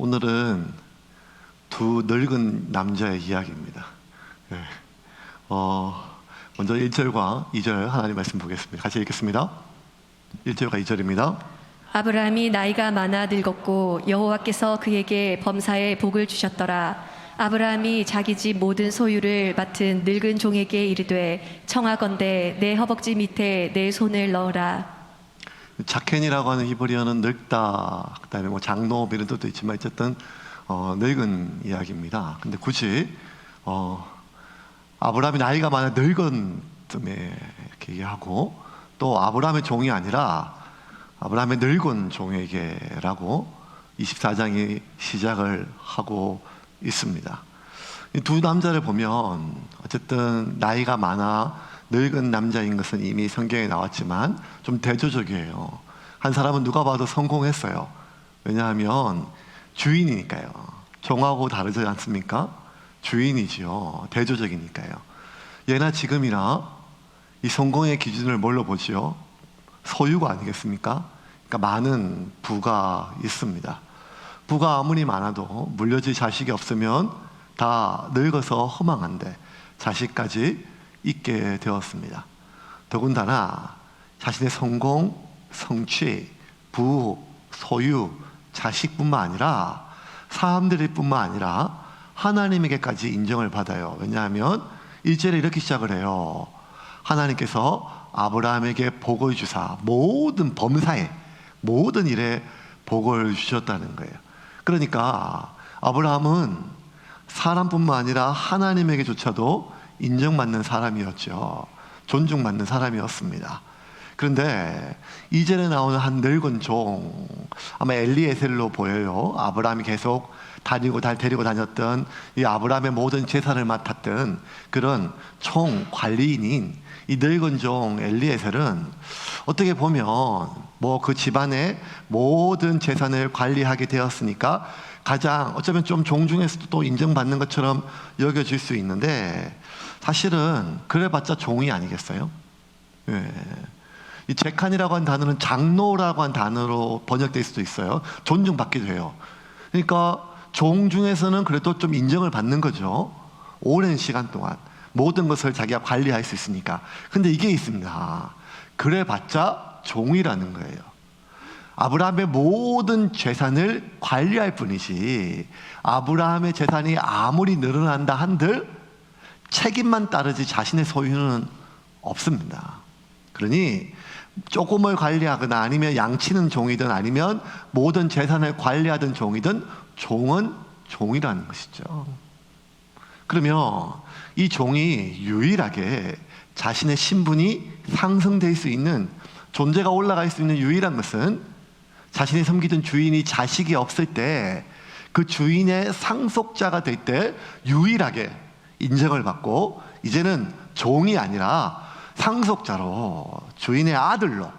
오늘은 두 늙은 남자의 이야기입니다. 네. 먼저 1절과 2절 하나님 말씀 보겠습니다. 같이 읽겠습니다. 1절과 2절입니다. 아브라함이 나이가 많아 늙었고 여호와께서 그에게 범사에 복을 주셨더라. 아브라함이 자기 집 모든 소유를 맡은 늙은 종에게 이르되 청하건대 내 허벅지 밑에 내 손을 넣으라. 자켄이라고 하는 히브리어는 늙다, 그다음에 뭐 장로 이런 뜻도 있지만 어쨌든 늙은 이야기입니다. 근데 굳이 아브라함이 나이가 많아 늙은 쯤에 이렇게 얘기하고, 또 아브라함의 종이 아니라 아브라함의 늙은 종에게라고 24장이 시작을 하고 있습니다. 이 두 남자를 보면 어쨌든 나이가 많아 늙은 남자인 것은 이미 성경에 나왔지만 좀 대조적이에요. 한 사람은 누가 봐도 성공했어요. 왜냐하면 주인이니까요. 종하고 다르지 않습니까? 주인이지요. 대조적이니까요. 예나 지금이나 이 성공의 기준을 뭘로 보지요? 소유가 아니겠습니까? 그러니까 많은 부가 있습니다. 부가 아무리 많아도 물려줄 자식이 없으면 다 늙어서 허망한데 자식까지 있게 되었습니다. 더군다나 자신의 성공, 성취, 부, 소유, 자식뿐만 아니라 사람들일 뿐만 아니라 하나님에게까지 인정을 받아요. 왜냐하면 1절에 이렇게 시작을 해요. 하나님께서 아브라함에게 복을 주사 모든 범사에 모든 일에 복을 주셨다는 거예요. 그러니까 아브라함은 사람뿐만 아니라 하나님에게조차도 인정받는 사람이었죠. 존중받는 사람이었습니다. 그런데 이전에 나오는 한 늙은 종, 아마 엘리에셀로 보여요. 아브라함이 계속 데리고 다녔던 이 아브라함의 모든 재산을 맡았던 그런 총 관리인인 이 늙은 종 엘리에셀은 어떻게 보면 뭐 그 집안의 모든 재산을 관리하게 되었으니까 가장 어쩌면 좀 종 중에서도 또 인정받는 것처럼 여겨질 수 있는데, 사실은 그래봤자 종이 아니겠어요? 예. 이 제칸이라고 하는 단어는 장로라고 하는 단어로 번역될 수도 있어요. 존중받기도 해요. 그러니까 종 중에서는 그래도 좀 인정을 받는 거죠. 오랜 시간 동안 모든 것을 자기가 관리할 수 있으니까. 근데 이게 있습니다. 그래봤자 종이라는 거예요. 아브라함의 모든 재산을 관리할 뿐이지 아브라함의 재산이 아무리 늘어난다 한들 책임만 따르지 자신의 소유는 없습니다. 그러니 조금을 관리하거나 아니면 양치는 종이든 아니면 모든 재산을 관리하던 종이든 종은 종이라는 것이죠. 그러면 이 종이 유일하게 자신의 신분이 상승될 수 있는, 존재가 올라갈 수 있는 유일한 것은 자신이 섬기던 주인이 자식이 없을 때 그 주인의 상속자가 될 때 유일하게 인정을 받고, 이제는 종이 아니라 상속자로 주인의 아들로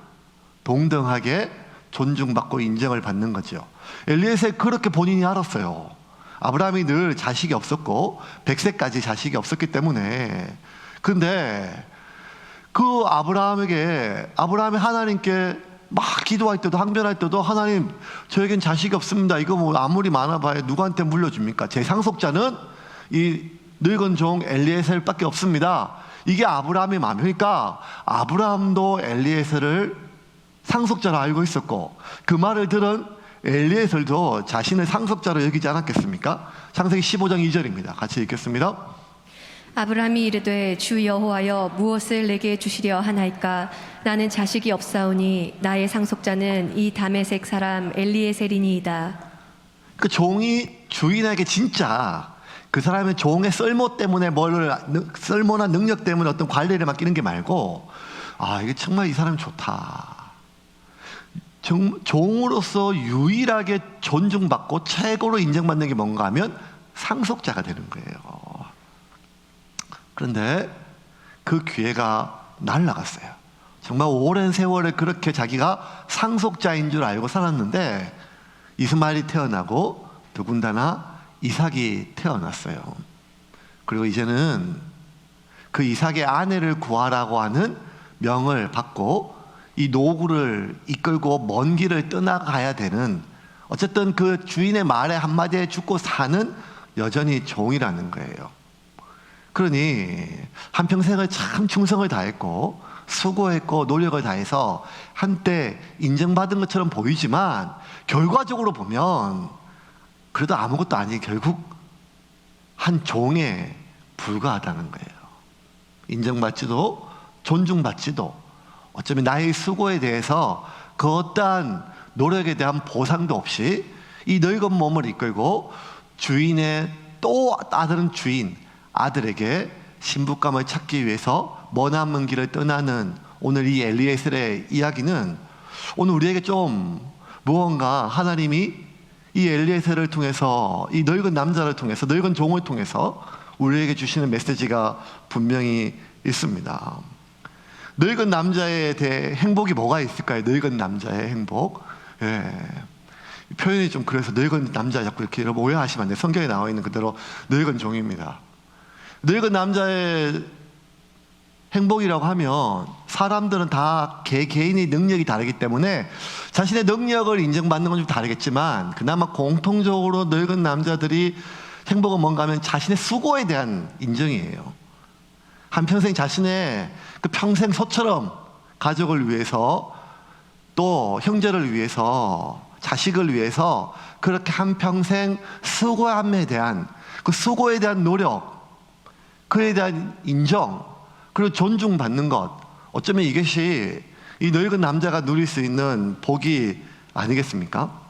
동등하게 존중받고 인정을 받는 거죠. 엘리에셀 그렇게 본인이 알았어요. 아브라함이 늘 자식이 없었고 100세까지 자식이 없었기 때문에. 그런데 그 아브라함이 하나님께 막 기도할 때도 항변할 때도 하나님 저에겐 자식이 없습니다. 이거 뭐 아무리 많아봐야 누구한테 물려줍니까? 제 상속자는 이 늙은 종 엘리에셀밖에 없습니다. 이게 아브라함의 마음. 그러니까 아브라함도 엘리에셀을 상속자로 알고 있었고 그 말을 들은 엘리에셀도 자신을 상속자로 여기지 않았겠습니까? 창세기 15장 2절입니다. 같이 읽겠습니다. 아브라함이 이르되 주 여호와여 무엇을 내게 주시려 하나이까? 나는 자식이 없사오니 나의 상속자는 이 다메섹 사람 엘리에셀이니이다. 그 종이 주인에게 진짜 그 사람의 종의 쓸모 때문에 쓸모나 능력 때문에 어떤 관리를 맡기는 게 말고, 이게 정말 이 사람이 좋다. 종으로서 유일하게 존중받고 최고로 인정받는 게 뭔가 하면 상속자가 되는 거예요. 그런데 그 기회가 날아갔어요. 정말 오랜 세월을 그렇게 자기가 상속자인 줄 알고 살았는데 이스마엘이 태어나고 더군다나 이삭이 태어났어요. 그리고 이제는 그 이삭의 아내를 구하라고 하는 명을 받고 이 노구를 이끌고 먼 길을 떠나가야 되는 어쨌든 그 주인의 말에 한마디에 죽고 사는 여전히 종이라는 거예요. 그러니 한평생을 참 충성을 다했고 수고했고 노력을 다해서 한때 인정받은 것처럼 보이지만 결과적으로 보면 그래도 아무것도 아닌 결국 한 종에 불과하다는 거예요. 인정받지도 존중받지도 어쩌면 나의 수고에 대해서 그 어떠한 노력에 대한 보상도 없이 이 늙은 몸을 이끌고 주인의 또 다른 주인 아들에게 신부감을 찾기 위해서 머나먼 길을 떠나는 오늘 이 엘리에셀의 이야기는 오늘 우리에게 좀 무언가 하나님이 이 엘리에셀을 통해서 이 늙은 남자를 통해서 늙은 종을 통해서 우리에게 주시는 메시지가 분명히 있습니다. 늙은 남자에 대해 행복이 뭐가 있을까요? 늙은 남자의 행복. 예. 표현이 좀 그래서 늙은 남자 자꾸 이렇게 여러분 오해하시면 안 돼요. 성경에 나와 있는 그대로 늙은 종입니다. 늙은 남자의 행복이라고 하면 사람들은 다 개인의 능력이 다르기 때문에 자신의 능력을 인정받는 건 좀 다르겠지만 그나마 공통적으로 늙은 남자들이 행복은 뭔가 하면 자신의 수고에 대한 인정이에요. 한평생 자신의 그 평생 소처럼 가족을 위해서 또 형제를 위해서 자식을 위해서 그렇게 한평생 수고함에 대한 그 수고에 대한 노력, 그에 대한 인정, 그리고 존중받는 것, 어쩌면 이것이 이 늙은 남자가 누릴 수 있는 복이 아니겠습니까?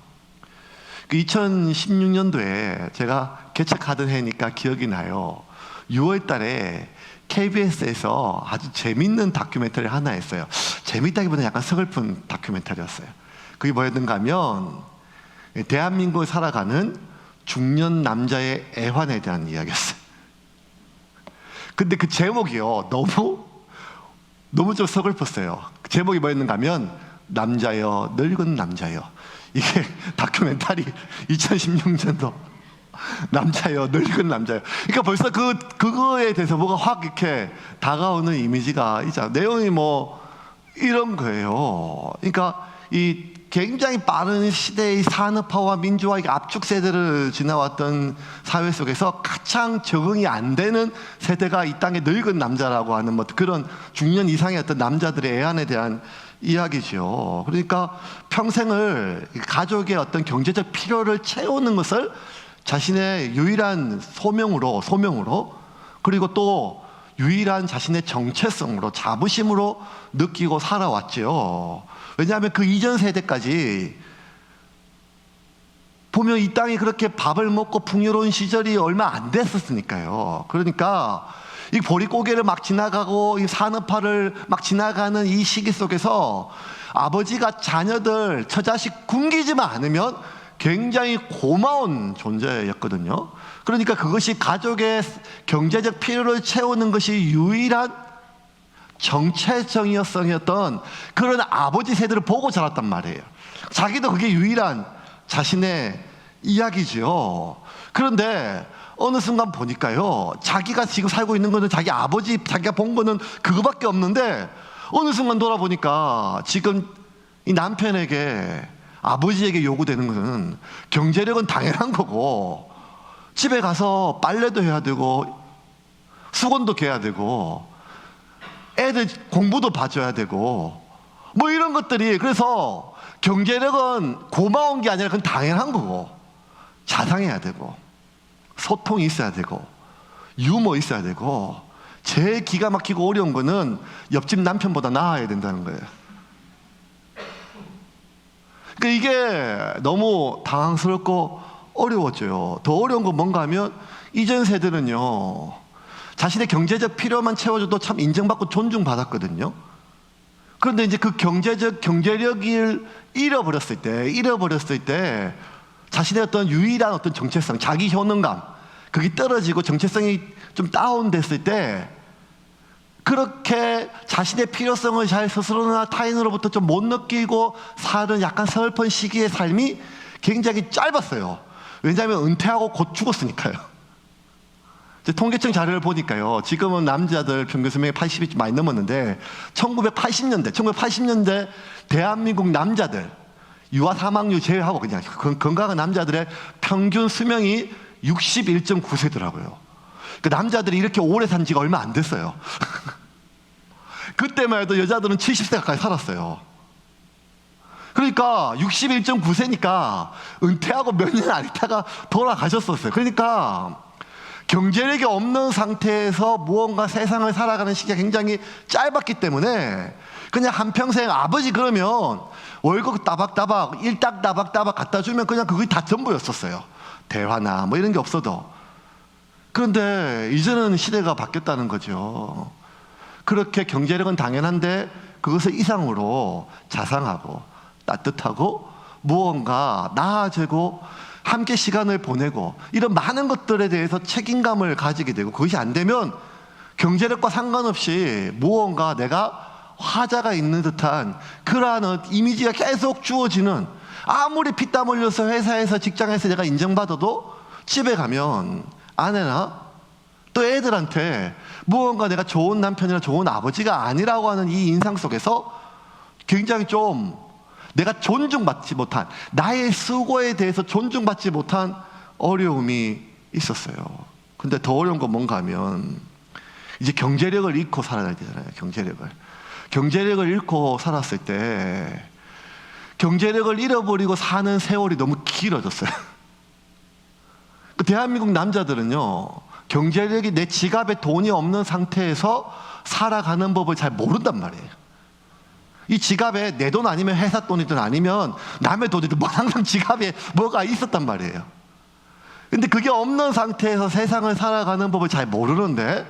그 2016년도에 제가 개척하던 해니까 기억이 나요. 6월 달에 KBS에서 아주 재밌는 다큐멘터리 하나 했어요. 재밌다기보다는 약간 서글픈 다큐멘터리였어요. 그게 뭐였는가 하면 대한민국을 살아가는 중년 남자의 애환에 대한 이야기였어요. 근데 그 제목이요 너무 좀 서글펐어요. 그 제목이 뭐였는가 하면 남자여 늙은 남자여. 이게 다큐멘터리 2016년도 남자여 늙은 남자여. 그러니까 벌써 그거에 대해서 뭐가 확 이렇게 다가오는 이미지가 있잖아. 내용이 뭐 이런 거예요. 그러니까 이 굉장히 빠른 시대의 산업화와 민주화 압축 세대를 지나왔던 사회 속에서 가장 적응이 안 되는 세대가 이 땅에 늙은 남자라고 하는 뭐 그런 중년 이상의 어떤 남자들의 애환에 대한 이야기죠. 그러니까 평생을 가족의 어떤 경제적 필요를 채우는 것을 자신의 유일한 소명으로 그리고 또 유일한 자신의 정체성으로 자부심으로 느끼고 살아왔죠. 왜냐하면 그 이전 세대까지 보면 이 땅이 그렇게 밥을 먹고 풍요로운 시절이 얼마 안 됐었으니까요. 그러니까 이 보릿고개를 막 지나가고 이 산업화를 막 지나가는 이 시기 속에서 아버지가 자녀들 처자식 굶기지만 않으면 굉장히 고마운 존재였거든요. 그러니까 그것이 가족의 경제적 필요를 채우는 것이 유일한 정체성이었던 그런 아버지 세대를 보고 자랐단 말이에요. 자기도 그게 유일한 자신의 이야기죠. 그런데 어느 순간 보니까요, 자기가 지금 살고 있는 거는 자기 아버지, 자기가 본 거는 그거밖에 없는데 어느 순간 돌아보니까 지금 이 남편에게 아버지에게 요구되는 것은 경제력은 당연한 거고 집에 가서 빨래도 해야 되고 수건도 개야 되고 애들 공부도 봐줘야 되고 뭐 이런 것들이, 그래서 경제력은 고마운 게 아니라 그건 당연한 거고 자상해야 되고 소통이 있어야 되고 유머 있어야 되고 제일 기가 막히고 어려운 거는 옆집 남편보다 나아야 된다는 거예요. 그러니까 이게 너무 당황스럽고 어려워져요. 더 어려운 건 뭔가 하면 이전 세대는요, 자신의 경제적 필요만 채워줘도 참 인정받고 존중받았거든요. 그런데 이제 그 경제력을 잃어버렸을 때 자신의 어떤 유일한 어떤 정체성, 자기 효능감, 그게 떨어지고 정체성이 좀 다운됐을 때 그렇게 자신의 필요성을 잘 스스로나 타인으로부터 좀 못 느끼고 사는 약간 서글픈 시기의 삶이 굉장히 짧았어요. 왜냐하면 은퇴하고 곧 죽었으니까요. 통계청 자료를 보니까요, 지금은 남자들 평균 수명이 80이 좀 많이 넘었는데 1980년대 대한민국 남자들 유아 사망률 제외하고 그냥 건강한 남자들의 평균 수명이 61.9세더라고요. 그 남자들이 이렇게 오래 산 지가 얼마 안 됐어요. 그때만 해도 여자들은 70세 가까이 살았어요. 그러니까 61.9세니까 은퇴하고 몇 년 안 있다가 돌아가셨었어요. 그러니까 경제력이 없는 상태에서 무언가 세상을 살아가는 시기가 굉장히 짧았기 때문에 그냥 한평생 아버지 그러면 월급 따박따박 일당 따박따박 갖다 주면 그냥 그게 다 전부였었어요. 대화나 뭐 이런 게 없어도. 그런데 이제는 시대가 바뀌었다는 거죠. 그렇게 경제력은 당연한데 그것을 이상으로 자상하고 따뜻하고 무언가 나아지고 함께 시간을 보내고 이런 많은 것들에 대해서 책임감을 가지게 되고, 그것이 안 되면 경제력과 상관없이 무언가 내가 화자가 있는 듯한 그러한 이미지가 계속 주어지는, 아무리 피땀 흘려서 회사에서 직장에서 내가 인정받아도 집에 가면 아내나 또 애들한테 무언가 내가 좋은 남편이나 좋은 아버지가 아니라고 하는 이 인상 속에서 굉장히 좀 내가 존중받지 못한, 나의 수고에 대해서 존중받지 못한 어려움이 있었어요. 근데 더 어려운 건 뭔가 하면 이제 경제력을 잃고 살아야 되잖아요. 경제력을 잃고 살았을 때 경제력을 잃어버리고 사는 세월이 너무 길어졌어요. 대한민국 남자들은요, 경제력이 내 지갑에 돈이 없는 상태에서 살아가는 법을 잘 모른단 말이에요. 이 지갑에 내 돈 아니면 회사 돈이든 아니면 남의 돈이든 뭐 항상 지갑에 뭐가 있었단 말이에요. 근데 그게 없는 상태에서 세상을 살아가는 법을 잘 모르는데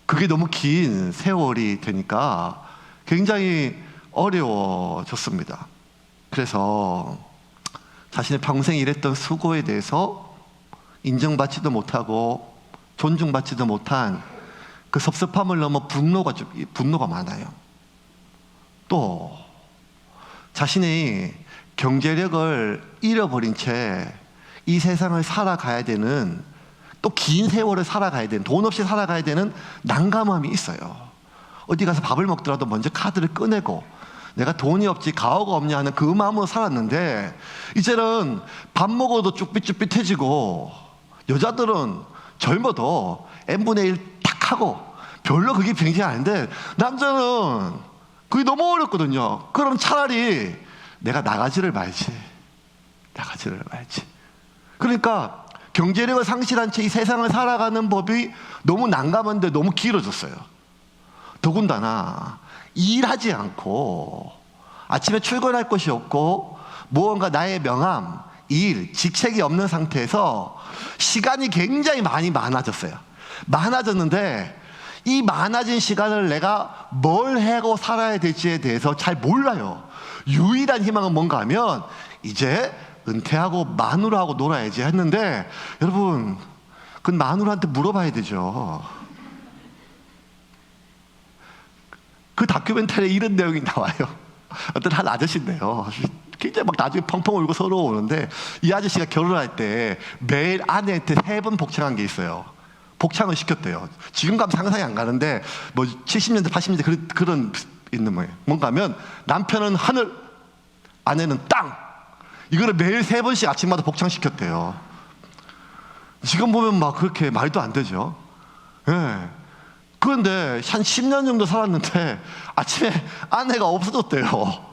그게 너무 긴 세월이 되니까 굉장히 어려워졌습니다. 그래서 자신의 평생 일했던 수고에 대해서 인정받지도 못하고 존중받지도 못한 그 섭섭함을 넘어 분노가 많아요. 또 자신의 경제력을 잃어버린 채 이 세상을 살아가야 되는, 또 긴 세월을 살아가야 되는, 돈 없이 살아가야 되는 난감함이 있어요. 어디 가서 밥을 먹더라도 먼저 카드를 꺼내고 내가 돈이 없지 가오가 없냐 하는 그 마음으로 살았는데, 이제는 밥 먹어도 쭈삣쭈삣해지고 여자들은 젊어도 n분의 1 탁 하고 별로 그게 굉장히 아닌데 남자는 그게 너무 어렵거든요. 그럼 차라리 내가 나가지를 말지. 그러니까 경제력을 상실한 채 이 세상을 살아가는 법이 너무 난감한데 너무 길어졌어요. 더군다나 일하지 않고 아침에 출근할 것이 없고 무언가 나의 명함, 일, 직책이 없는 상태에서 시간이 굉장히 많아졌는데 이 많아진 시간을 내가 뭘 하고 살아야 될지에 대해서 잘 몰라요. 유일한 희망은 뭔가 하면 이제 은퇴하고 마누라하고 놀아야지 했는데, 여러분 그건 마누라한테 물어봐야 되죠. 그 다큐멘터리에 이런 내용이 나와요. 어떤 한 아저씨인데요, 굉장히 막 나중에 펑펑 울고 서러워오는데 이 아저씨가 결혼할 때 매일 아내한테 3번 복창한 게 있어요. 복창을 시켰대요. 지금 가면 상상이 안 가는데 뭐 70년대 80년대 그런 있는 거예요. 뭔가 하면 남편은 하늘, 아내는 땅, 이거를 매일 3번씩 아침마다 복창시켰대요. 지금 보면 막 그렇게 말도 안 되죠. 예. 그런데 한 10년 정도 살았는데 아침에 아내가 없어졌대요.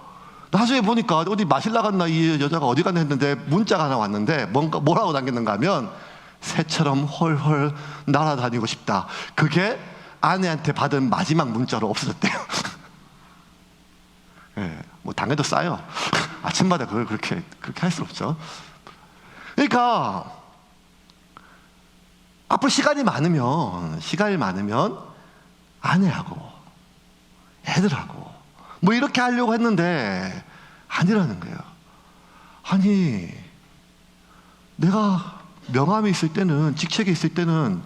나중에 보니까 어디 마실 나갔나, 이 여자가 어디 갔나 했는데 문자가 하나 왔는데 뭐라고 남겼는가 하면 새처럼 헐헐 날아다니고 싶다. 그게 아내한테 받은 마지막 문자로 없어졌대요. 예, 뭐 당해도 싸요. 아침마다 그걸 그렇게 할 수 없죠. 그러니까 앞으로 시간이 많으면 아내하고 애들하고 뭐 이렇게 하려고 했는데 아니라는 거예요. 아니, 내가 명함이 있을 때는, 직책이 있을 때는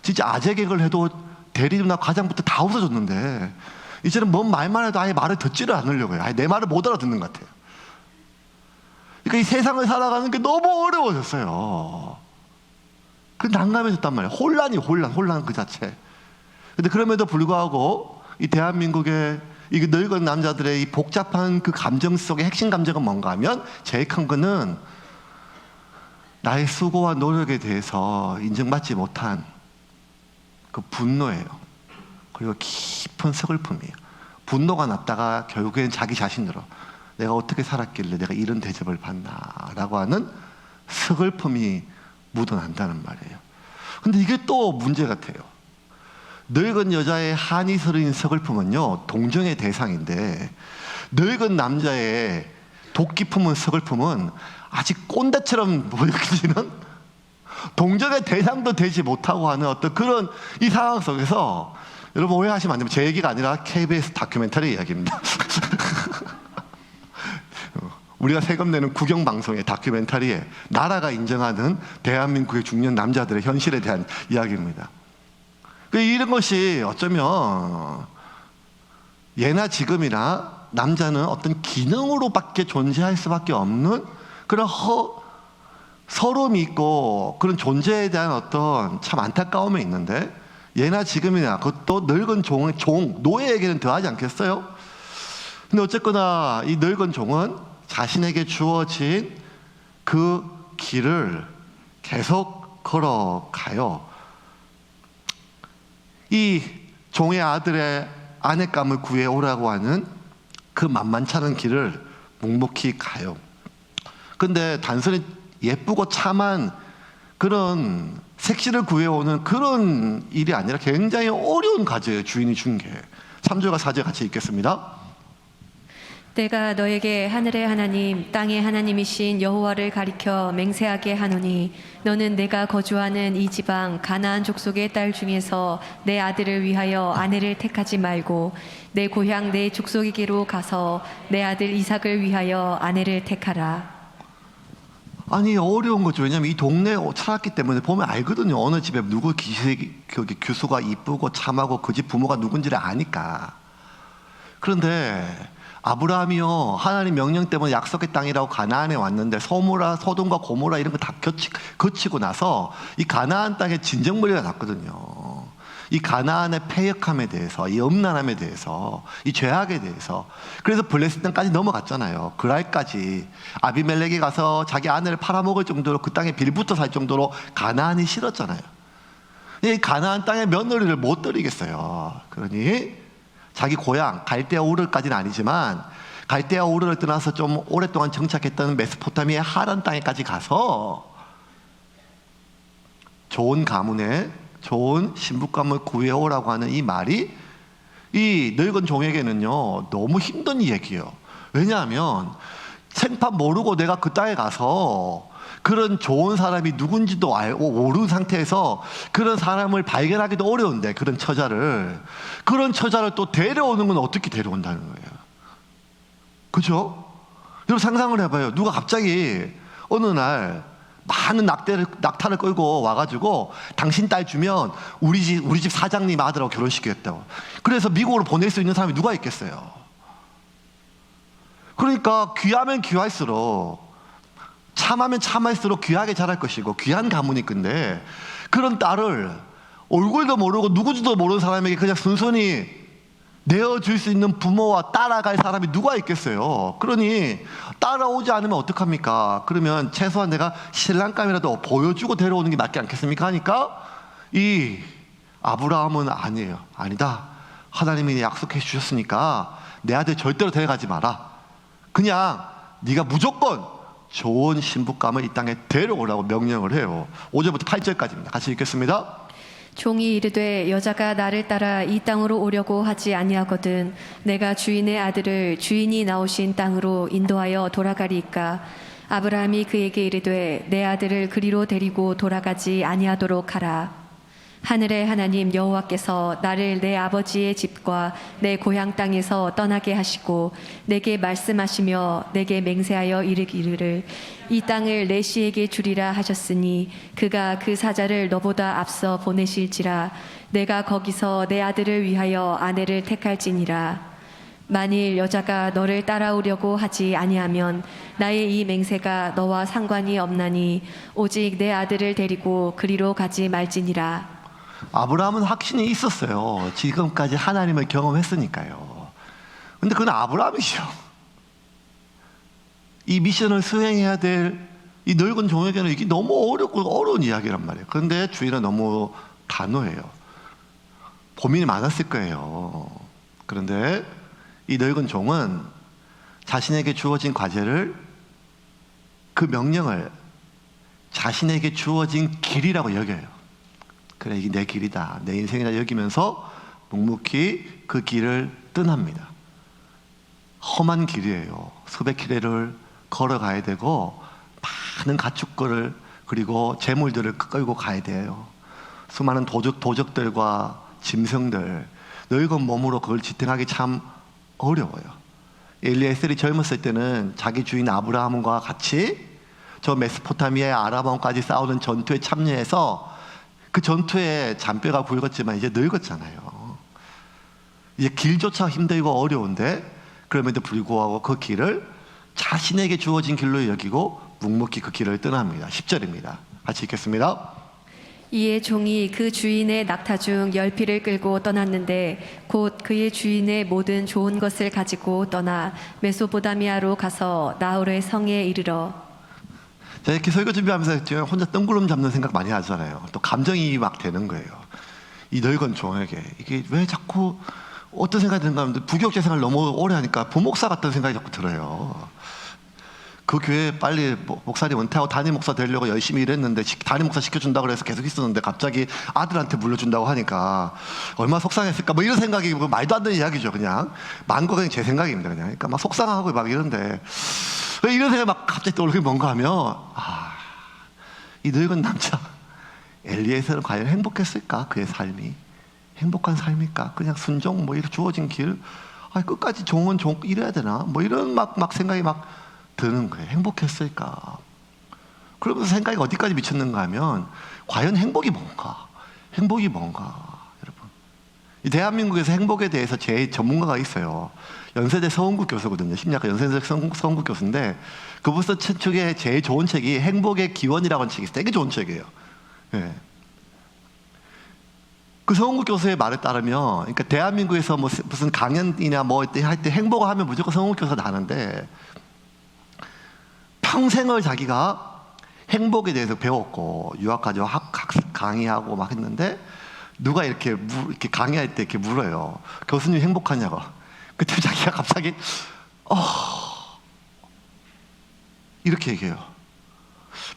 진짜 아재 개그를 해도 대리나 과장부터 다 없어졌는데 이제는 뭔 말만 해도 아예 말을 듣지를 않으려고 해요. 아예 내 말을 못 알아듣는 것 같아요. 그러니까 이 세상을 살아가는 게 너무 어려워졌어요. 그 난감해졌단 말이에요. 혼란 그 자체. 근데 그럼에도 불구하고 이 대한민국의 이 늙은 남자들의 이 복잡한 그 감정 속의 핵심 감정은 뭔가 하면 제일 큰 거는 나의 수고와 노력에 대해서 인정받지 못한 그 분노예요. 그리고 깊은 서글픔이에요. 분노가 났다가 결국엔 자기 자신으로 내가 어떻게 살았길래 내가 이런 대접을 받나라고 하는 서글픔이 묻어난다는 말이에요. 근데 이게 또 문제 같아요. 늙은 여자의 한이 서린 서글픔은요, 동정의 대상인데 늙은 남자의 도끼 품은 서글픔은 아직 꼰대처럼 보여지는 동정의 대상도 되지 못하고 하는 어떤 그런 이 상황 속에서, 여러분 오해하시면 안 됩니다. 제 얘기가 아니라 KBS 다큐멘터리 이야기입니다. 우리가 세금 내는 국영방송의 다큐멘터리에 나라가 인정하는 대한민국의 중년 남자들의 현실에 대한 이야기입니다. 이런 것이 어쩌면 예나 지금이나 남자는 어떤 기능으로밖에 존재할 수밖에 없는 그런 서름이 있고 그런 존재에 대한 어떤 참 안타까움이 있는데, 예나 지금이나 그것도 늙은 노예에게는 더하지 않겠어요? 근데 어쨌거나 이 늙은 종은 자신에게 주어진 그 길을 계속 걸어가요. 이 종의 아들의 아내감을 구해오라고 하는 그 만만찮은 길을 묵묵히 가요. 근데 단순히 예쁘고 참한 그런 색시를 구해오는 그런 일이 아니라 굉장히 어려운 과제예요. 주인이 준 게. 3절과 4절 같이 읽겠습니다. 내가 너에게 하늘의 하나님 땅의 하나님이신 여호와를 가리켜 맹세하게 하노니 너는 내가 거주하는 이 지방 가나안 족속의 딸 중에서 내 아들을 위하여 아내를 택하지 말고 내 고향 내 족속에게로 가서 내 아들 이삭을 위하여 아내를 택하라. 아니 어려운 거죠. 왜냐하면 이 동네에 살았기 때문에 보면 알거든요. 어느 집에 누구 교수가 이쁘고 참하고 그 집 부모가 누군지를 아니까. 그런데 아브라함이요, 하나님 명령 때문에 약속의 땅이라고 가나안에 왔는데 소돔과 고모라 이런 거 다 거치고 나서 이 가나안 땅에 진정머리가 났거든요. 이 가나안의 패역함에 대해서, 이 음란함에 대해서, 이 죄악에 대해서. 그래서 블레셋 땅까지 넘어갔잖아요. 그랄까지 아비멜렉이 가서 자기 아내를 팔아먹을 정도로 그 땅에 빌붙어 살 정도로 가나안이 싫었잖아요. 이 가나안 땅에 며느리를 못 드리겠어요. 그러니 자기 고향 갈대아 우르까지는 아니지만 갈대아 우르를 떠나서 좀 오랫동안 정착했던 메소포타미아 하란 땅에까지 가서 좋은 가문에 좋은 신부감을 구해오라고 하는 이 말이 이 늙은 종에게는요 너무 힘든 얘기예요. 왜냐하면 생판 모르고 내가 그 땅에 가서 그런 좋은 사람이 누군지도 알고 모르는 상태에서 그런 사람을 발견하기도 어려운데, 그런 처자를 또 데려오는 건 어떻게 데려온다는 거예요? 그죠? 여러분 상상을 해봐요. 누가 갑자기 어느 날 많은 낙타를 끌고 와가지고 당신 딸 주면 우리 집 사장님 아들하고 결혼시키겠다고. 그래서 미국으로 보낼 수 있는 사람이 누가 있겠어요? 그러니까 귀하면 귀할수록, 참하면 참할수록 귀하게 자랄 것이고 귀한 가문이, 근데 그런 딸을 얼굴도 모르고 누구지도 모르는 사람에게 그냥 순순히 내어줄 수 있는 부모와 따라갈 사람이 누가 있겠어요? 그러니 따라오지 않으면 어떡합니까? 그러면 최소한 내가 신랑감이라도 보여주고 데려오는 게 낫지 않겠습니까? 하니까 이 아브라함은 아니에요. 아니다. 하나님이 약속해 주셨으니까 내 아들 절대로 데려가지 마라. 그냥 네가 무조건 좋은 신부감을 이 땅에 데려오라고 명령을 해요. 5절부터 8절까지입니다. 같이 읽겠습니다. 종이 이르되 여자가 나를 따라 이 땅으로 오려고 하지 아니하거든 내가 주인의 아들을 주인이 나오신 땅으로 인도하여 돌아가리이까. 아브라함이 그에게 이르되 내 아들을 그리로 데리고 돌아가지 아니하도록 하라. 하늘의 하나님 여호와께서 나를 내 아버지의 집과 내 고향 땅에서 떠나게 하시고 내게 말씀하시며 내게 맹세하여 이르기를 이 땅을 내 씨에게 주리라 하셨으니 그가 그 사자를 너보다 앞서 보내실지라. 내가 거기서 내 아들을 위하여 아내를 택할지니라. 만일 여자가 너를 따라오려고 하지 아니하면 나의 이 맹세가 너와 상관이 없나니 오직 내 아들을 데리고 그리로 가지 말지니라. 아브라함은 확신이 있었어요. 지금까지 하나님을 경험했으니까요. 근데 그건 아브라함이죠. 이 미션을 수행해야 될 이 늙은 종에게는 이게 너무 어려운 이야기란 말이에요. 그런데 주인은 너무 단호해요. 고민이 많았을 거예요. 그런데 이 늙은 종은 자신에게 주어진 과제를, 그 명령을 자신에게 주어진 길이라고 여겨요. 그래, 이게 내 길이다, 내 인생이다 여기면서 묵묵히 그 길을 떠납니다. 험한 길이에요. 수백 킬로를 걸어가야 되고 많은 가축들을 그리고 재물들을 끌고 가야 돼요. 수많은 도적들과 짐승들, 늙은 몸으로 그걸 지탱하기 참 어려워요. 엘리에셀이 젊었을 때는 자기 주인 아브라함과 같이 저 메소포타미아의 아람왕까지 싸우는 전투에 참여해서 그 전투에 잔뼈가 굵었지만 이제 늙었잖아요. 이제 길조차 힘들고 어려운데 그럼에도 불구하고 그 길을 자신에게 주어진 길로 여기고 묵묵히 그 길을 떠납니다. 10절입니다. 같이 읽겠습니다. 이에 종이 그 주인의 낙타 중 10匹를 끌고 떠났는데 곧 그의 주인의 모든 좋은 것을 가지고 떠나 메소포타미아로 가서 나홀의 성에 이르러. 제가 이렇게 설교 준비하면서 제가 혼자 뜬구름 잡는 생각 많이 하잖아요. 또 감정이 막 되는 거예요. 이 늙은 종에게 이게 왜 자꾸 어떤 생각이 드는가 하면 부교육자 생활 너무 오래 하니까 부목사 같다는 생각이 자꾸 들어요. 그 교회 빨리 목사님 은퇴하고 담임 목사 되려고 열심히 일했는데 담임 목사 시켜준다고 그래서 계속 있었는데 갑자기 아들한테 물려준다고 하니까 얼마나 속상했을까 뭐 이런 생각이 말도 안 되는 이야기죠. 그냥 만거 그냥 제 생각입니다. 그냥 그러니까 막 속상하고 막 이런데 왜 이런 생각이 막 갑자기 떠오르게 뭔가 하면 이 늙은 남자 엘리에셀은 과연 행복했을까? 그의 삶이 행복한 삶일까? 그냥 순종 뭐 이렇게 주어진 길 끝까지 종은 종 이래야 되나? 뭐 이런 막 생각이 막 드는 거예요. 행복했을까? 그러면서 생각이 어디까지 미쳤는가 하면 과연 행복이 뭔가? 행복이 뭔가? 여러분, 이 대한민국에서 행복에 대해서 제일 전문가가 있어요. 연세대 서은국 교수거든요. 심리학과 연세대 서은국 교수인데 그분 쓴 책 중에 제일 좋은 책이 행복의 기원이라는 책이 있어요. 되게 좋은 책이에요. 네. 그 서은국 교수의 말에 따르면, 그러니까 대한민국에서 뭐 무슨 강연이나 뭐 할 때 행복을 하면 무조건 서은국 교수가 나는데 평생을 자기가 행복에 대해서 배웠고 유학 가서 강의하고 막 했는데 누가 이렇게 강의할 때 이렇게 물어요. 교수님 행복하냐고. 그때 자기가 갑자기 이렇게 얘기해요.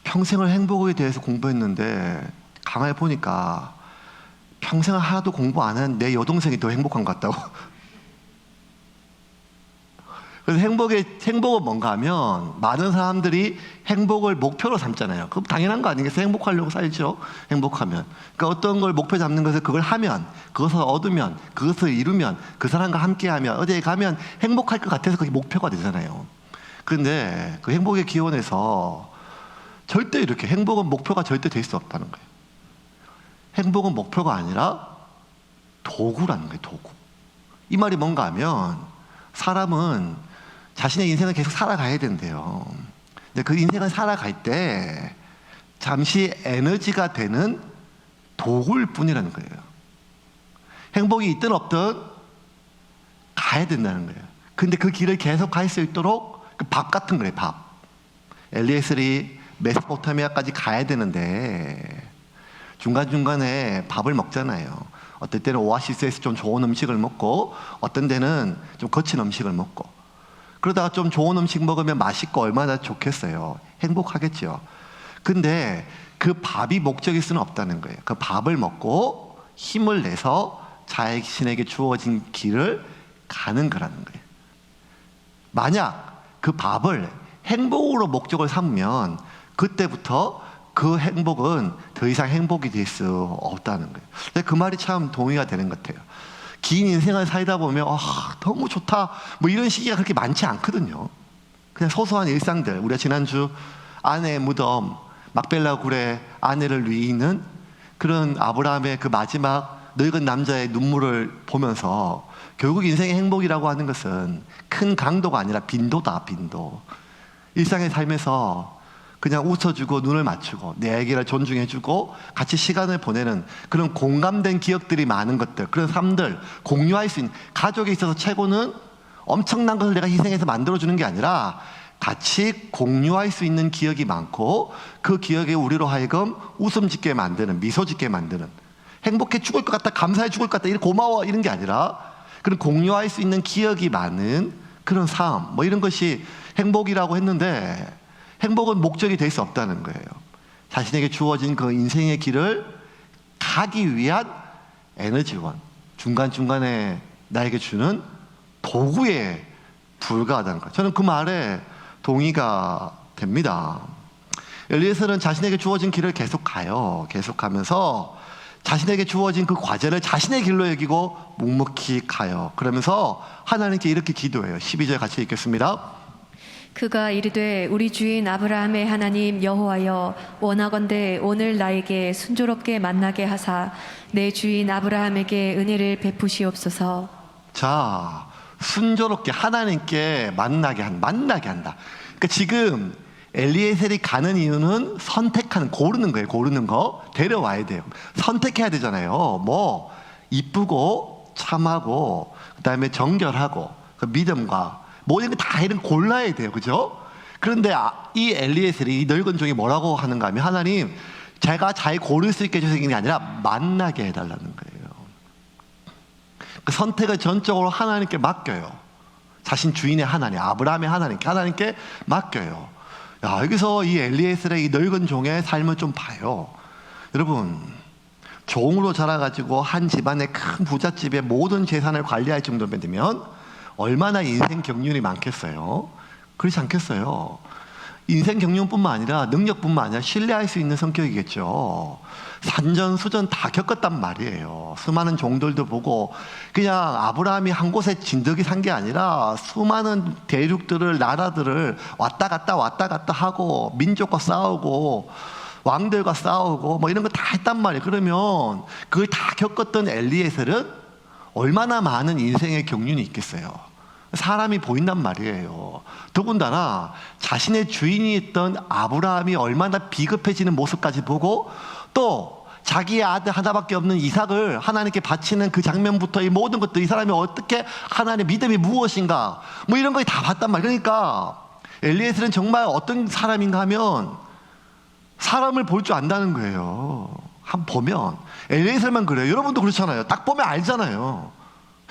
평생을 행복에 대해서 공부했는데 강의해 보니까 평생을 하나도 공부 안 한 내 여동생이 더 행복한 것 같다고. 그래서 행복은 뭔가 하면 많은 사람들이 행복을 목표로 삼잖아요. 그럼 당연한 거 아니겠어요? 행복하려고 살죠. 행복하면. 그러니까 어떤 걸 목표 잡는 것을 그걸 하면, 그것을 얻으면, 그것을 이루면, 그 사람과 함께하면, 어디에 가면 행복할 것 같아서 그게 목표가 되잖아요. 그런데 그 행복의 기원에서 절대 이렇게 행복은 목표가 절대 될 수 없다는 거예요. 행복은 목표가 아니라 도구라는 거예요. 도구. 이 말이 뭔가 하면 사람은 자신의 인생을 계속 살아가야 된대요. 근데 그 인생을 살아갈 때 잠시 에너지가 되는 도구일 뿐이라는 거예요. 행복이 있든 없든 가야 된다는 거예요. 근데 그 길을 계속 갈 수 있도록 그 밥 같은 거예요. 밥. 엘리에셀이 메소포타미아까지 가야 되는데 중간중간에 밥을 먹잖아요. 어떨 때는 오아시스에서 좀 좋은 음식을 먹고 어떤 때는 좀 거친 음식을 먹고 그러다가 좀 좋은 음식 먹으면 맛있고 얼마나 좋겠어요. 행복하겠죠. 근데 그 밥이 목적일 수는 없다는 거예요. 그 밥을 먹고 힘을 내서 자신에게 주어진 길을 가는 거라는 거예요. 만약 그 밥을 행복으로 목적을 삼으면 그때부터 그 행복은 더 이상 행복이 될 수 없다는 거예요. 근데 그 말이 참 동의가 되는 것 같아요. 긴 인생을 살다 보면 너무 좋다 뭐 이런 시기가 그렇게 많지 않거든요. 그냥 소소한 일상들. 우리가 지난주 아내의 무덤 막벨라 굴에 아내를 위이는 그런 아브라함의 그 마지막 늙은 남자의 눈물을 보면서 결국 인생의 행복이라고 하는 것은 큰 강도가 아니라 빈도다. 빈도. 일상의 삶에서 그냥 웃어주고 눈을 맞추고 내 얘기를 존중해주고 같이 시간을 보내는 그런 공감된 기억들이 많은 것들, 그런 삶들 공유할 수 있는 가족에 있어서 최고는 엄청난 것을 내가 희생해서 만들어주는 게 아니라 같이 공유할 수 있는 기억이 많고 그 기억에 우리로 하여금 웃음 짓게 만드는, 미소 짓게 만드는, 행복해 죽을 것 같다, 감사해 죽을 것 같다, 이런 고마워 이런 게 아니라 그런 공유할 수 있는 기억이 많은 그런 삶, 뭐 이런 것이 행복이라고 했는데, 행복은 목적이 될 수 없다는 거예요. 자신에게 주어진 그 인생의 길을 가기 위한 에너지원, 중간중간에 나에게 주는 도구에 불과하다는 거예요. 저는 그 말에 동의가 됩니다. 엘리에셀은 자신에게 주어진 길을 계속 가요. 계속 가면서 자신에게 주어진 그 과제를 자신의 길로 여기고 묵묵히 가요. 그러면서 하나님께 이렇게 기도해요. 12절 같이 읽겠습니다. 그가 이르되 우리 주인 아브라함의 하나님 여호와여, 원하건대 오늘 나에게 순조롭게 만나게 하사 내 주인 아브라함에게 은혜를 베푸시옵소서. 자, 순조롭게 하나님께 만나게 한다. 그러니까 지금 엘리에셀이 가는 이유는 선택하는, 고르는 거예요. 고르는 거. 데려와야 돼요. 선택해야 되잖아요. 뭐 이쁘고 참하고 그다음에 정결하고 그 믿음과 뭐 이런 거 다 이런 골라야 돼요. 그죠? 그런데 이 엘리에셀이, 이 늙은 종이 뭐라고 하는가 하면, 하나님 제가 잘 고를 수 있게 해주시는 게 아니라 만나게 해달라는 거예요. 그 선택을 전적으로 하나님께 맡겨요. 자신 주인의 하나님, 아브라함의 하나님께 맡겨요. 야, 여기서 이 엘리에셀의 이 늙은 종의 삶을 좀 봐요. 여러분, 종으로 자라가지고 한 집안의 큰 부잣집의 모든 재산을 관리할 정도면 되면 얼마나 인생 경륜이 많겠어요? 그렇지 않겠어요? 인생 경륜뿐만 아니라 능력뿐만 아니라 신뢰할 수 있는 성격이겠죠. 산전수전 다 겪었단 말이에요. 수많은 종들도 보고, 그냥 아브라함이 한 곳에 진덕이 산 게 아니라 수많은 대륙들을, 나라들을 왔다 갔다 하고 민족과 싸우고 왕들과 싸우고 뭐 이런 거 다 했단 말이에요. 그러면 그걸 다 겪었던 엘리에셀은 얼마나 많은 인생의 경륜이 있겠어요. 사람이 보인단 말이에요. 더군다나 자신의 주인이 있던 아브라함이 얼마나 비급해지는 모습까지 보고, 또 자기의 아들 하나밖에 없는 이삭을 하나님께 바치는 그 장면부터 이 모든 것들, 이 사람이 어떻게 하나님의 믿음이 무엇인가 뭐 이런 걸 다 봤단 말이에요. 그러니까 엘리에셀은 정말 어떤 사람인가 하면 사람을 볼 줄 안다는 거예요. 한 보면 엘리에셀만 그래요. 여러분도 그렇잖아요. 딱 보면 알잖아요.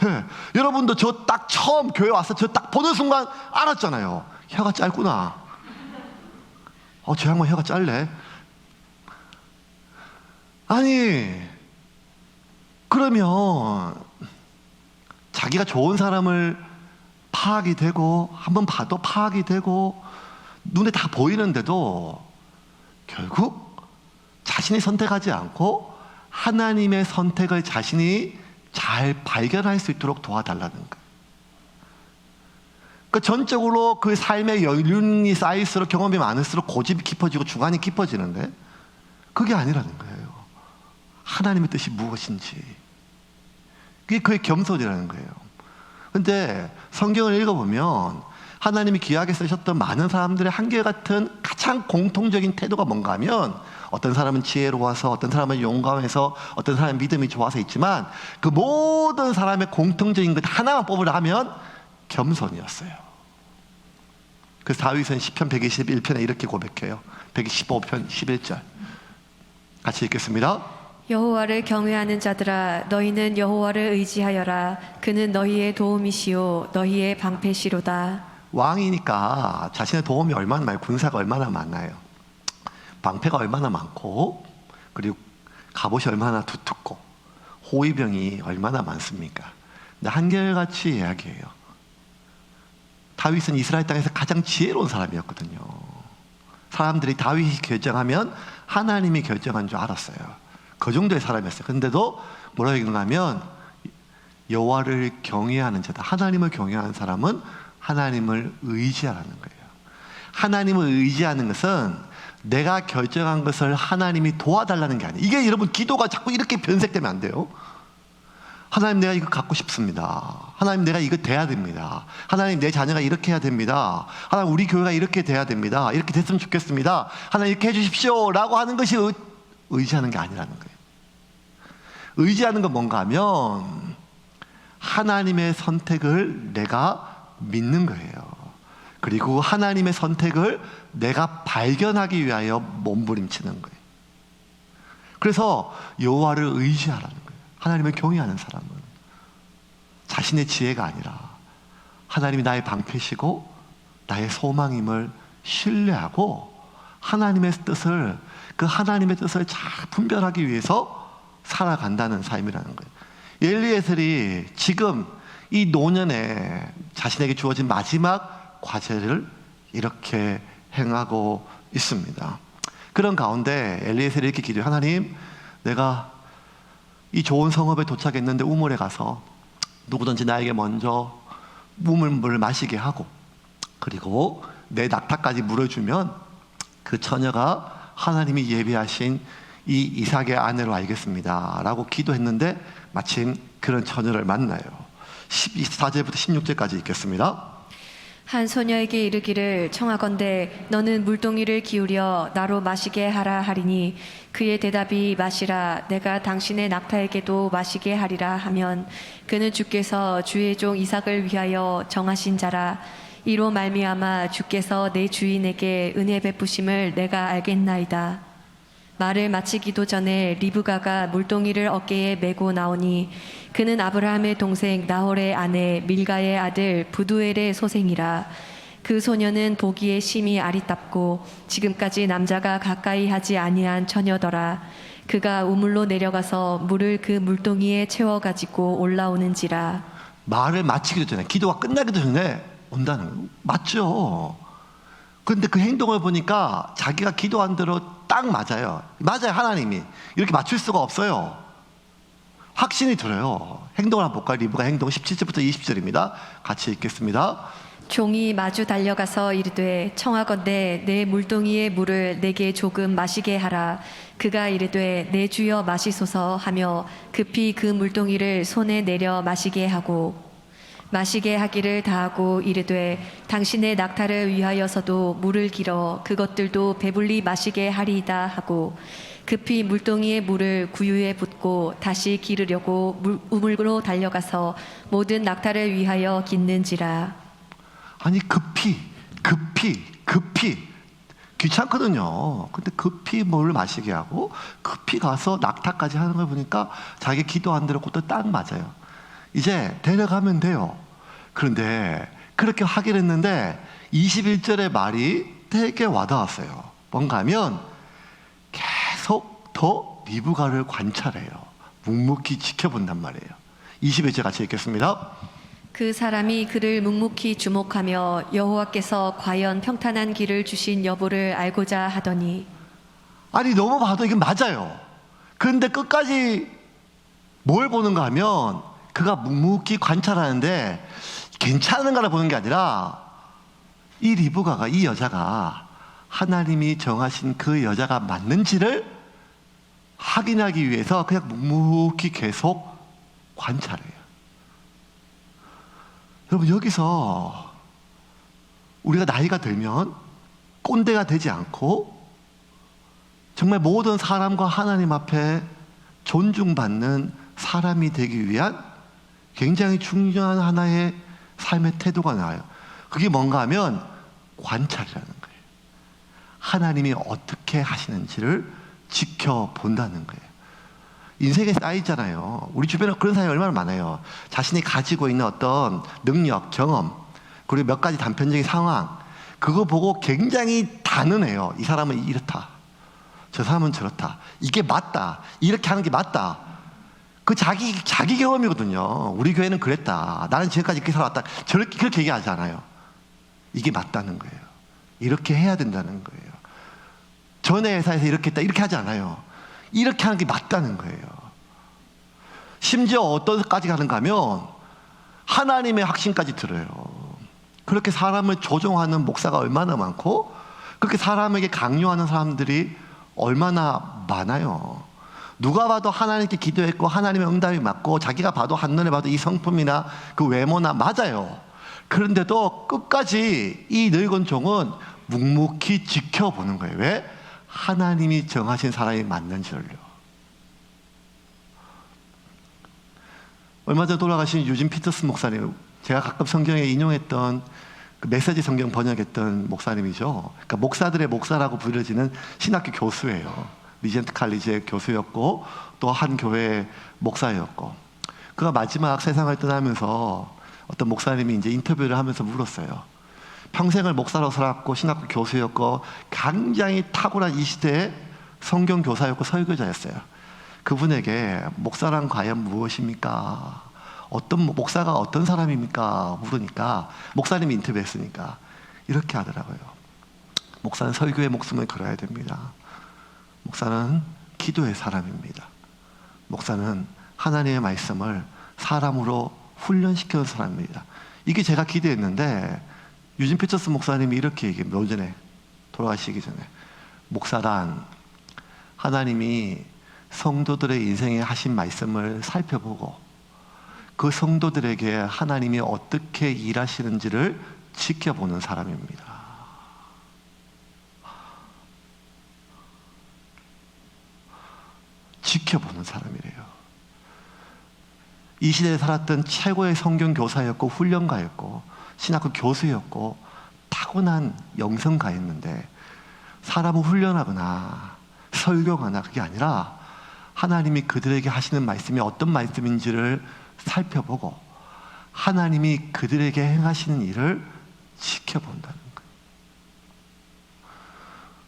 예. 여러분도 저 딱 처음 교회 와서 저 딱 보는 순간 알았잖아요. 혀가 짧구나. 저 양반 혀가 짧네. 아니, 그러면 자기가 좋은 사람을 파악이 되고, 한번 봐도 파악이 되고 눈에 다 보이는데도 결국 자신이 선택하지 않고 하나님의 선택을 자신이 잘 발견할 수 있도록 도와달라는 거예요. 그러니까 전적으로 그 삶의 연륜이 쌓일수록, 경험이 많을수록 고집이 깊어지고 주관이 깊어지는데 그게 아니라는 거예요. 하나님의 뜻이 무엇인지, 그게 그의 겸손이라는 거예요. 근데 성경을 읽어보면 하나님이 귀하게 쓰셨던 많은 사람들의 한결같은 가장 공통적인 태도가 뭔가 하면, 어떤 사람은 지혜로워서, 어떤 사람은 용감해서, 어떤 사람은 믿음이 좋아서 있지만 그 모든 사람의 공통적인 것 하나만 뽑으라 하면 겸손이었어요. 그래서 다윗은 시편 121편에 이렇게 고백해요. 115편 11절 같이 읽겠습니다. 여호와를 경외하는 자들아, 너희는 여호와를 의지하여라. 그는 너희의 도움이시요 너희의 방패시로다. 왕이니까 자신의 도움이 얼마나 많아요. 군사가 얼마나 많아요. 방패가 얼마나 많고, 그리고 갑옷이 얼마나 두텁고, 호위병이 얼마나 많습니까? 근데 한결같이 이야기해요. 다윗은 이스라엘 땅에서 가장 지혜로운 사람이었거든요. 사람들이 다윗이 결정하면 하나님이 결정한 줄 알았어요. 그 정도의 사람이었어요. 근데도 뭐라고 얘기하냐면, 여호와를 경외하는 자다. 하나님을 경외하는 사람은 하나님을 의지하라는 거예요. 하나님을 의지하는 것은 내가 결정한 것을 하나님이 도와달라는 게 아니에요. 이게 여러분, 기도가 자꾸 이렇게 변색되면 안 돼요. 하나님, 내가 이거 갖고 싶습니다. 하나님, 내가 이거 돼야 됩니다. 하나님, 내 자녀가 이렇게 해야 됩니다. 하나님, 우리 교회가 이렇게 돼야 됩니다. 이렇게 됐으면 좋겠습니다. 하나님, 이렇게 해주십시오 라고 하는 것이 의지하는 게 아니라는 거예요. 의지하는 건 뭔가 하면 하나님의 선택을 내가 믿는 거예요. 그리고 하나님의 선택을 내가 발견하기 위하여 몸부림치는 거예요. 그래서 여호와를 의지하라는 거예요. 하나님을 경외하는 사람은 자신의 지혜가 아니라 하나님이 나의 방패시고 나의 소망임을 신뢰하고 하나님의 뜻을 잘 분별하기 위해서 살아간다는 삶이라는 거예요. 엘리에셀이 지금 이 노년에 자신에게 주어진 마지막 과제를 이렇게 행하고 있습니다. 그런 가운데 엘리에셀이 이렇게 기도해요. 하나님, 내가 이 좋은 성읍에 도착했는데 우물에 가서 누구든지 나에게 먼저 우물물을 마시게 하고 그리고 내 낙타까지 물어주면 그 처녀가 하나님이 예비하신 이 이삭의 아내로 알겠습니다 라고 기도했는데 마침 그런 처녀를 만나요. 14절부터 16절까지 읽겠습니다. 한 소녀에게 이르기를 청하건대 너는 물동이를 기울여 나로 마시게 하라 하리니 그의 대답이 마시라 내가 당신의 낙타에게도 마시게 하리라 하면 그는 주께서 주의 종 이삭을 위하여 정하신 자라 이로 말미암아 주께서 내 주인에게 은혜 베푸심을 내가 알겠나이다. 말을 마치기도 전에 리브가가 물동이를 어깨에 메고 나오니 그는 아브라함의 동생 나홀의 아내 밀가의 아들 부두엘의 소생이라. 그 소녀는 보기에 심히 아리답고 지금까지 남자가 가까이 하지 아니한 처녀더라. 그가 우물로 내려가서 물을 그 물동이에 채워 가지고 올라오는지라. 말을 마치기도 전에, 기도가 끝나기도 전에 온다는 거예요. 맞죠? 그런데 그 행동을 보니까 자기가 기도한 대로 딱 맞아요. 맞아요. 하나님이 이렇게 맞출 수가 없어요. 확신이 들어요. 행동을 한번 볼까요? 리브가 행동 17절부터 20절입니다. 같이 읽겠습니다. 종이 마주 달려가서 이르되 청하건대 내 물동이의 물을 내게 조금 마시게 하라. 그가 이르되 내 주여 마시소서 하며 급히 그 물동이를 손에 내려 마시게 하고 마시게 하기를 다하고 이르되 당신의 낙타를 위하여서도 물을 길어 그것들도 배불리 마시게 하리이다 하고 급히 물동이의 물을 구유에 붓고 다시 기르려고 우물로 달려가서 모든 낙타를 위하여 깃는지라. 아니 급히 귀찮거든요. 근데 급히 물을 마시게 하고 급히 가서 낙타까지 하는 걸 보니까 자기 기도한 대로 그것도 딱 맞아요. 이제 데려가면 돼요. 그런데 그렇게 하긴 했는데 21절의 말이 되게 와닿았어요. 뭔가 하면 계속 더 리브가를 관찰해요. 묵묵히 지켜본단 말이에요. 21절 같이 읽겠습니다. 그 사람이 그를 묵묵히 주목하며 여호와께서 과연 평탄한 길을 주신 여부를 알고자 하더니. 아니 너무 봐도 이게 맞아요. 그런데 끝까지 뭘 보는가 하면 그가 묵묵히 관찰하는데 괜찮은가를 보는 게 아니라 이 리브가가, 이 여자가 하나님이 정하신 그 여자가 맞는지를 확인하기 위해서 그냥 묵묵히 계속 관찰해요. 여러분, 여기서 우리가 나이가 들면 꼰대가 되지 않고 정말 모든 사람과 하나님 앞에 존중받는 사람이 되기 위한 굉장히 중요한 하나의 삶의 태도가 나와요. 그게 뭔가 하면 관찰이라는 거예요. 하나님이 어떻게 하시는지를 지켜본다는 거예요. 인생에 쌓이잖아요. 우리 주변에 그런 사람이 얼마나 많아요. 자신이 가지고 있는 어떤 능력, 경험, 그리고 몇 가지 단편적인 상황, 그거 보고 굉장히 단언해요. 이 사람은 이렇다, 저 사람은 저렇다, 이게 맞다, 이렇게 하는 게 맞다. 그 자기 경험이거든요. 우리 교회는 그랬다, 나는 지금까지 이렇게 살아왔다, 저렇게 그렇게 얘기하지 않아요. 이게 맞다는 거예요. 이렇게 해야 된다는 거예요. 전에 회사에서 이렇게 했다, 이렇게 하지 않아요. 이렇게 하는 게 맞다는 거예요. 심지어 어떤 데까지 가는가 하면 하나님의 확신까지 들어요. 그렇게 사람을 조종하는 목사가 얼마나 많고 그렇게 사람에게 강요하는 사람들이 얼마나 많아요. 누가 봐도 하나님께 기도했고 하나님의 응답이 맞고 자기가 봐도 한눈에 봐도 이 성품이나 그 외모나 맞아요. 그런데도 끝까지 이 늙은 종은 묵묵히 지켜보는 거예요. 왜? 하나님이 정하신 사람이 맞는지를요. 얼마 전에 돌아가신 유진 피터스 목사님 제가 가끔 성경에 인용했던 그 메시지 성경 번역했던 목사님이죠. 그러니까 목사들의 목사라고 불려지는 신학교 교수예요. 리젠트 칼리지의 교수였고 또 한 교회 목사였고, 그가 마지막 세상을 떠나면서 어떤 목사님이 이제 인터뷰를 하면서 물었어요. 평생을 목사로 살았고 신학교 교수였고 굉장히 탁월한 이 시대의 성경 교사였고 설교자였어요. 그분에게 목사란 과연 무엇입니까? 목사가 어떤 사람입니까? 물으니까 목사님이 인터뷰했으니까 이렇게 하더라고요. 목사는 설교의 목숨을 걸어야 됩니다. 목사는 기도의 사람입니다. 목사는 하나님의 말씀을 사람으로 훈련시키는 사람입니다. 이게 제가 기대했는데 유진 피처스 목사님이 이렇게 얘기해요. 몇 년 전에 돌아가시기 전에, 목사란 하나님이 성도들의 인생에 하신 말씀을 살펴보고 그 성도들에게 하나님이 어떻게 일하시는지를 지켜보는 사람입니다. 지켜보는 사람이래요. 이 시대에 살았던 최고의 성경 교사였고 훈련가였고 신학교 교수였고 타고난 영성가였는데, 사람을 훈련하거나 설교하거나 그게 아니라 하나님이 그들에게 하시는 말씀이 어떤 말씀인지를 살펴보고 하나님이 그들에게 행하시는 일을 지켜본다는 거예요.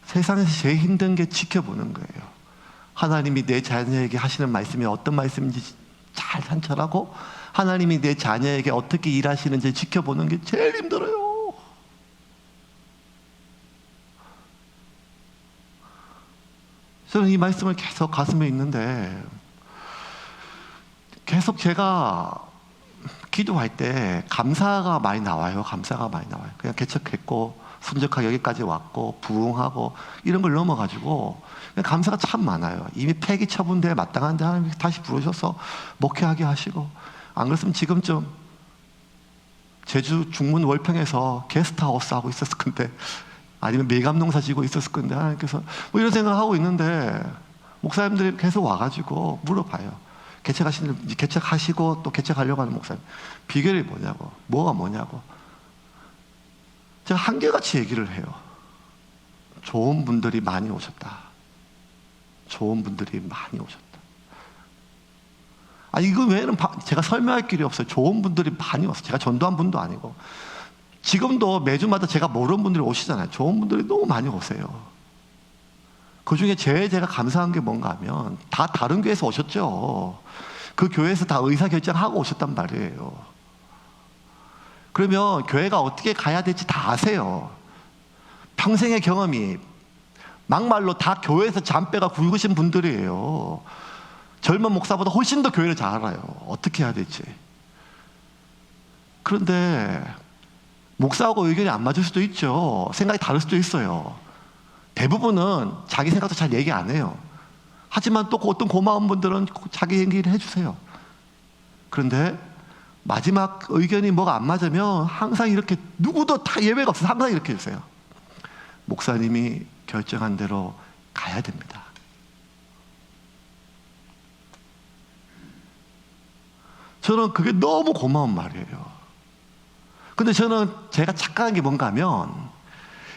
세상에서 제일 힘든 게 지켜보는 거예요. 하나님이 내 자녀에게 하시는 말씀이 어떤 말씀인지 잘 산철하고 하나님이 내 자녀에게 어떻게 일하시는지 지켜보는 게 제일 힘들어요. 저는 이 말씀을 계속 가슴에 있는데, 계속 제가 기도할 때 감사가 많이 나와요. 감사가 많이 나와요. 그냥 개척했고 순적하게 여기까지 왔고 부흥하고 이런 걸 넘어가지고 감사가 참 많아요. 이미 폐기 처분돼 마땅한데 하나님 다시 부르셔서 목회하게 하시고, 안 그랬으면 지금쯤 제주 중문 월평에서 게스트하우스 하고 있었을 건데, 아니면 밀감농사 지고 있었을 건데, 하나님께서 뭐 이런 생각을 하고 있는데 목사님들이 계속 와가지고 물어봐요. 개척하시고 또 개척하려고 하는 목사님 비결이 뭐냐고, 뭐가 뭐냐고. 제가 한결같이 얘기를 해요. 좋은 분들이 많이 오셨다. 좋은 분들이 많이 오셨다. 아니 이거 외에는 제가 설명할 길이 없어요. 좋은 분들이 많이 왔어요. 제가 전도한 분도 아니고 지금도 매주마다 제가 모르는 분들이 오시잖아요. 좋은 분들이 너무 많이 오세요. 그 중에 제가 감사한 게 뭔가 하면 다 다른 교회에서 오셨죠. 그 교회에서 다 의사결정하고 오셨단 말이에요. 그러면 교회가 어떻게 가야 될지 다 아세요. 평생의 경험이 막말로 다 교회에서 잔뼈가 굵으신 분들이에요. 젊은 목사보다 훨씬 더 교회를 잘 알아요. 어떻게 해야 될지. 그런데 목사하고 의견이 안 맞을 수도 있죠. 생각이 다를 수도 있어요. 대부분은 자기 생각도 잘 얘기 안 해요. 하지만 또 어떤 고마운 분들은 자기 얘기를 해주세요. 그런데 마지막 의견이 뭐가 안 맞으면 항상 이렇게, 누구도 다 예외가 없어서 항상 이렇게 해주세요. 목사님이 결정한 대로 가야 됩니다. 저는 그게 너무 고마운 말이에요. 근데 저는 제가 착각한 게 뭔가 하면,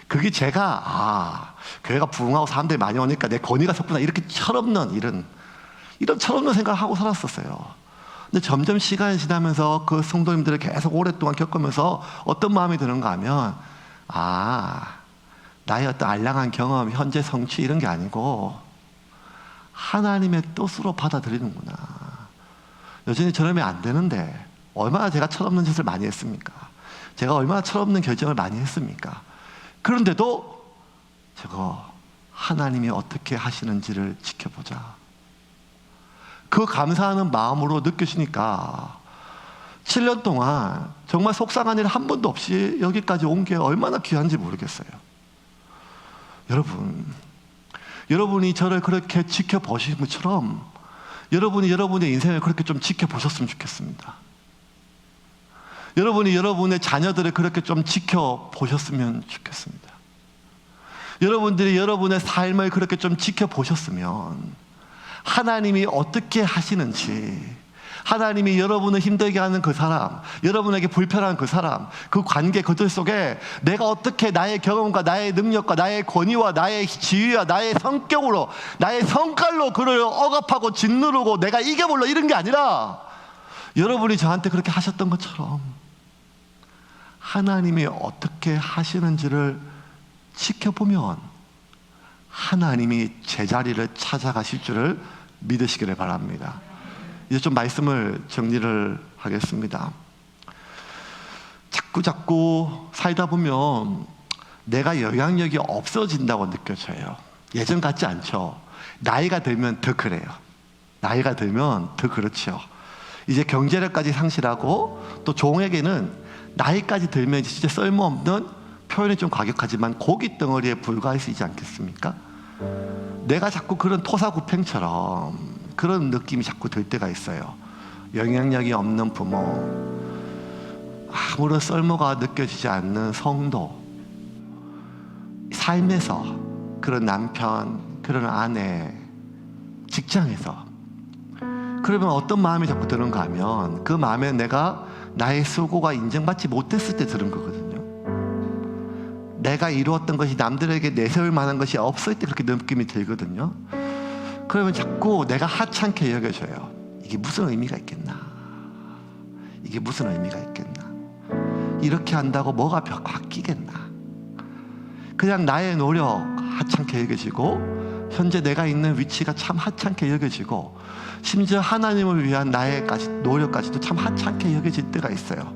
그게 제가 교회가 부흥하고 사람들이 많이 오니까 내 권위가 섰구나, 이렇게 철없는 이런 철없는 생각을 하고 살았었어요. 근데 점점 시간이 지나면서 그 성도님들을 계속 오랫동안 겪으면서 어떤 마음이 드는가 하면, 나의 어떤 알량한 경험, 현재 성취 이런 게 아니고 하나님의 뜻으로 받아들이는구나. 여전히 저러면 안 되는데 얼마나 제가 철없는 짓을 많이 했습니까? 제가 얼마나 철없는 결정을 많이 했습니까? 그런데도 저거 하나님이 어떻게 하시는지를 지켜보자. 그 감사하는 마음으로 느껴지니까 7년 동안 정말 속상한 일 한 번도 없이 여기까지 온 게 얼마나 귀한지 모르겠어요. 여러분이 저를 그렇게 지켜보신 것처럼 여러분이 여러분의 인생을 그렇게 좀 지켜보셨으면 좋겠습니다. 여러분이 여러분의 자녀들을 그렇게 좀 지켜보셨으면 좋겠습니다. 여러분들이 여러분의 삶을 그렇게 좀 지켜보셨으면 하나님이 어떻게 하시는지, 하나님이 여러분을 힘들게 하는 그 사람, 여러분에게 불편한 그 사람, 그 관계, 그들 속에 내가 어떻게 나의 경험과 나의 능력과 나의 권위와 나의 지위와 나의 성격으로, 나의 성깔로 그를 억압하고 짓누르고 내가 이겨볼러, 이런 게 아니라 여러분이 저한테 그렇게 하셨던 것처럼 하나님이 어떻게 하시는지를 지켜보면 하나님이 제자리를 찾아가실 줄을 믿으시기를 바랍니다. 이제 좀 말씀을 정리를 하겠습니다. 자꾸 살다 보면 내가 영향력이 없어진다고 느껴져요. 예전 같지 않죠. 나이가 들면 더 그래요. 나이가 들면 더 그렇죠. 이제 경제력까지 상실하고, 또 종에게는 나이까지 들면 진짜 쓸모없는, 표현이 좀 과격하지만 고깃 덩어리에 불과해지지 않겠습니까? 내가 자꾸 그런 토사구팽처럼 그런 느낌이 자꾸 들 때가 있어요. 영향력이 없는 부모, 아무런 쓸모가 느껴지지 않는 성도, 삶에서 그런 남편, 그런 아내, 직장에서, 그러면 어떤 마음이 자꾸 드는가 하면 그 마음에 내가 나의 수고가 인정받지 못했을 때 드는 거거든요. 내가 이루었던 것이 남들에게 내세울 만한 것이 없을 때 그렇게 느낌이 들거든요. 그러면 자꾸 내가 하찮게 여겨져요. 이게 무슨 의미가 있겠나? 이게 무슨 의미가 있겠나? 이렇게 한다고 뭐가 바뀌겠나? 그냥 나의 노력 하찮게 여겨지고, 현재 내가 있는 위치가 참 하찮게 여겨지고, 심지어 하나님을 위한 나의 노력까지도 참 하찮게 여겨질 때가 있어요.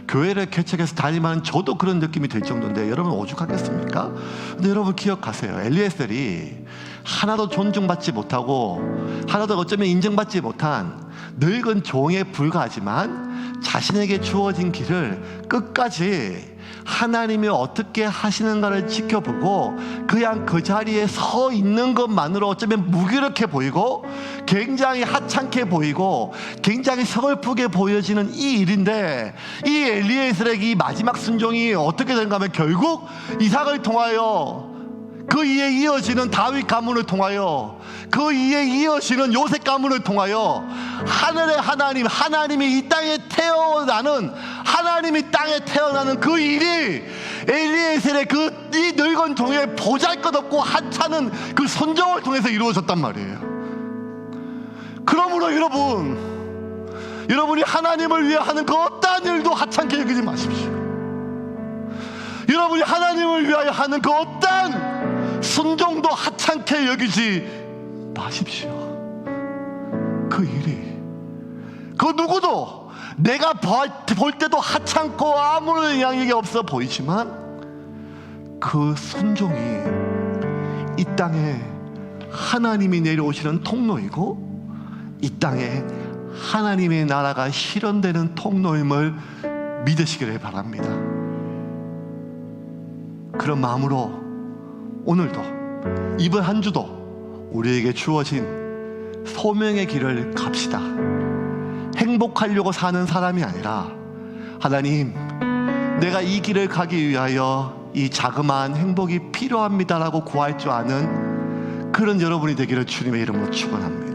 교회를 개척해서 다니면 저도 그런 느낌이 들 정도인데 여러분 오죽하겠습니까? 근데 여러분 기억하세요. 엘리에셀이 하나도 존중받지 못하고 하나도 어쩌면 인정받지 못한 늙은 종에 불과하지만 자신에게 주어진 길을 끝까지 하나님이 어떻게 하시는가를 지켜보고 그냥 그 자리에 서 있는 것만으로 어쩌면 무기력해 보이고 굉장히 하찮게 보이고 굉장히 서글프게 보여지는 이 일인데, 이 엘리에셀에게 이 마지막 순종이 어떻게 된가 하면 결국 이삭을 통하여, 그 이에 이어지는 다윗 가문을 통하여, 그 이에 이어지는 요셉 가문을 통하여 하늘의 하나님, 하나님이 이 땅에 태어나는, 하나님이 땅에 태어나는 그 일이 엘리에셀의 이 늙은 종의 보잘것없고 하찮은 그 순종을 통해서 이루어졌단 말이에요. 그러므로 여러분이 하나님을 위해 하는 그 어떠한 일도 하찮게 여기지 마십시오. 여러분이 하나님을 위하여 하는 그 어떠한 순종도 하찮게 여기지 마십시오. 그 일이, 그 누구도 내가 볼 때도 하찮고 아무런 영향력이 없어 보이지만 그 순종이 이 땅에 하나님이 내려오시는 통로이고, 이 땅에 하나님의 나라가 실현되는 통로임을 믿으시기를 바랍니다. 그런 마음으로 오늘도, 이번 한 주도 우리에게 주어진 소명의 길을 갑시다. 행복하려고 사는 사람이 아니라, 하나님, 내가 이 길을 가기 위하여 이 자그마한 행복이 필요합니다라고 구할 줄 아는 그런 여러분이 되기를 주님의 이름으로 축원합니다.